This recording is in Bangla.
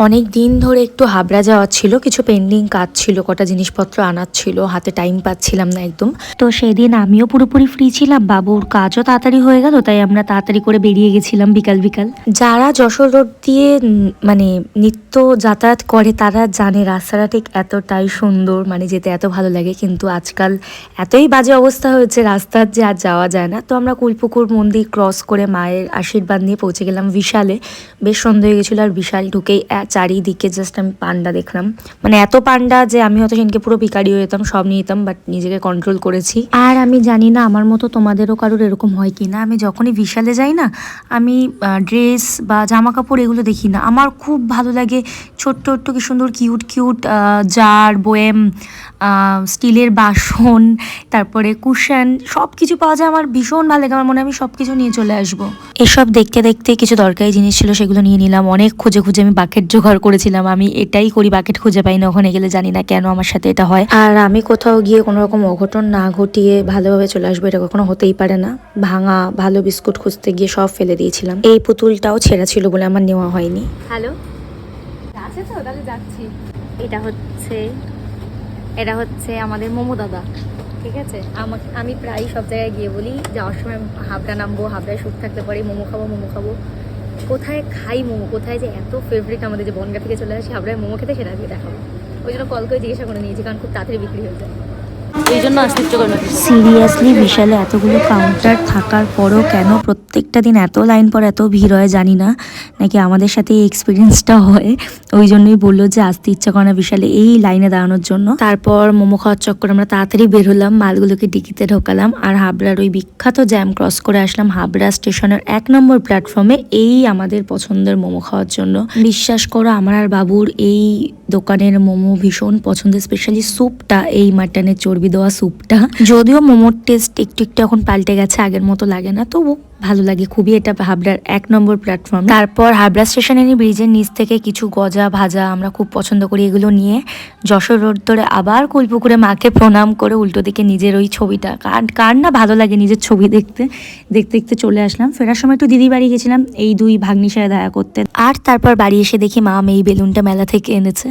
অনেক দিন ধরে একটু হাবড়া যাওয়ার ছিল, কিছু পেন্ডিং কাজ ছিল, কটা জিনিসপত্র আনার ছিল, হাতে টাইম পাচ্ছিলাম না একদম। তো সেদিন আমিও পুরোপুরি ফ্রি ছিলাম, বাবুর কাজও তাড়াতাড়ি হয়ে গেল, তাই আমরা তাড়াতাড়ি করে বেরিয়ে গেছিলাম বিকাল বিকাল। যারা যশোর রোড দিয়ে মানে নিত্য যাতায়াত করে তারা জানে রাস্তাটা ঠিক এতটাই সুন্দর, মানে যেতে এত ভালো লাগে। কিন্তু আজকাল এতই বাজে অবস্থা হয়েছে রাস্তার যে আর যাওয়া যায় না। তো আমরা কুলপুকুর মন্দির ক্রস করে মায়ের আশীর্বাদ নিয়ে পৌঁছে গেলাম বিশালে। বেশ সন্ধ্যা হয়ে গেছিলো, আর বিশাল ঢুকেই চারিদিকে জাস্ট আমি পান্ডা দেখলাম, মানে এত পান্ডা যে আমি হয়তো সেদিনকে পুরো ভিখারি হয়ে যেতাম, সব নিয়ে যেতাম, বাট নিজেকে কন্ট্রোল করেছি। আর আমি জানি না আমার মতো তোমাদেরও কারোর এরকম হয় কি না, আমি যখনই বিশালে যাই না, আমি ড্রেস বা জামা কাপড় এগুলো দেখি না, আমার খুব ভালো লাগে ছোট্ট ছোট্ট কি সুন্দর কিউট কিউট জার, বয়েম, স্টিলের বাসন, তারপরে কুশন, সব কিছু পাওয়া যায়। আমার ভীষণ ভালো লাগে, আমার মনে হয় আমি সব কিছু নিয়ে চলে আসবো। এসব দেখতে দেখতে কিছু দরকারি জিনিস ছিল, সেগুলো নিয়ে নিলাম। অনেক খুঁজে খুঁজে আমি বাকেট জোগাড় করেছিলাম, আমি এটাই করি, বাকেট খুঁজে পাই না, ওখানে গেলে জানি না কেন আমার সাথে এটা হয়। আর আমি কোথাও গিয়ে কোনো রকম অঘটন না ঘটিয়ে ভালোভাবে চলে আসবো এটা কখনো হতেই পারে না। ভাঙা ভালো বিস্কুট খুঁজতে গিয়ে সব ফেলে দিয়েছিলাম। এই পুতুলটাও ছেঁড়া ছিল বলে আমার নেওয়া হয়নি। হ্যালো, আছে তো, তাহলে যাচ্ছি। এটা হচ্ছে আমাদের মোমো দাদা, ঠিক আছে। আমি প্রায় সব জায়গায় গিয়ে বলি যাওয়ার সময় হাবড়া নামবো, হাবড়ায় শুট থাকতে পারি, মোমো খাবো। কোথায় খাই মোমো, কোথায় যে এত ফেভারিট আমাদের, যে বনগা থেকে চলে আসি হাবড়ায় মোমো খেতে, সেটা দিয়ে দেখাবো। ওই জন্য কল করে জিজ্ঞাসা করে নিয়েছি, কারণ খুব তাড়াতাড়ি বিক্রি হয়ে যায়, এই জন্য আসতে করে। সিরিয়াসলি বিশালে এতগুলো কাউন্টার থাকার পরও কেন প্রত্যেকটা দিন এত লাইন পর এত ভিড় হয় জানি না, নাকি আমাদের সাথে এই এক্সপিরিয়েন্সটা হয়। ওই জন্যই বললো যে আসতে ইচ্ছা করে না বিশালে এই লাইনে দাঁড়ানোর জন্য। তারপর মোমো খাওয়ার চক্করে আমরা তাড়াতাড়ি বের হলাম, মালগুলোকে ডিকিতে ঢোকালাম, আর হাবড়ার ওই বিখ্যাত জ্যাম ক্রস করে আসলাম হাবড়া স্টেশনের 1 নম্বর প্ল্যাটফর্মে এই আমাদের পছন্দের মোমো খাওয়ার জন্য। বিশ্বাস করো আমার আর বাবুর এই দোকানের মোমো ভীষণ পছন্দের, স্পেশালি স্যুপটা, এই মাটনের চর্বি দেওয়া স্যুপটা। যদিও মোমোর টেস্ট একটু একটু এখন পাল্টে গেছে, আগের মতো লাগে না, তবু ভালো লাগে খুবই। এটা হাবড়ার 1 নম্বর প্ল্যাটফর্ম। তারপর হাবড়া স্টেশনের ব্রিজের নিচ থেকে কিছু গজা ভাজা আমরা খুব পছন্দ করি, এগুলো নিয়ে যশোর রোড ধরে আবার কুলপুকুরে মাকে প্রণাম করে উল্টো দিকে নিজের ওই ছবিটা, কার না ভালো লাগে নিজের ছবি দেখতে দেখতে চলে আসলাম। ফেরার সময় একটু দিদি বাড়ি গেছিলাম এই দুই ভাগ্নির সাথে দেখা করতে, আর তারপর বাড়ি এসে দেখি মা এই বেলুনটা মেলা থেকে এনেছে।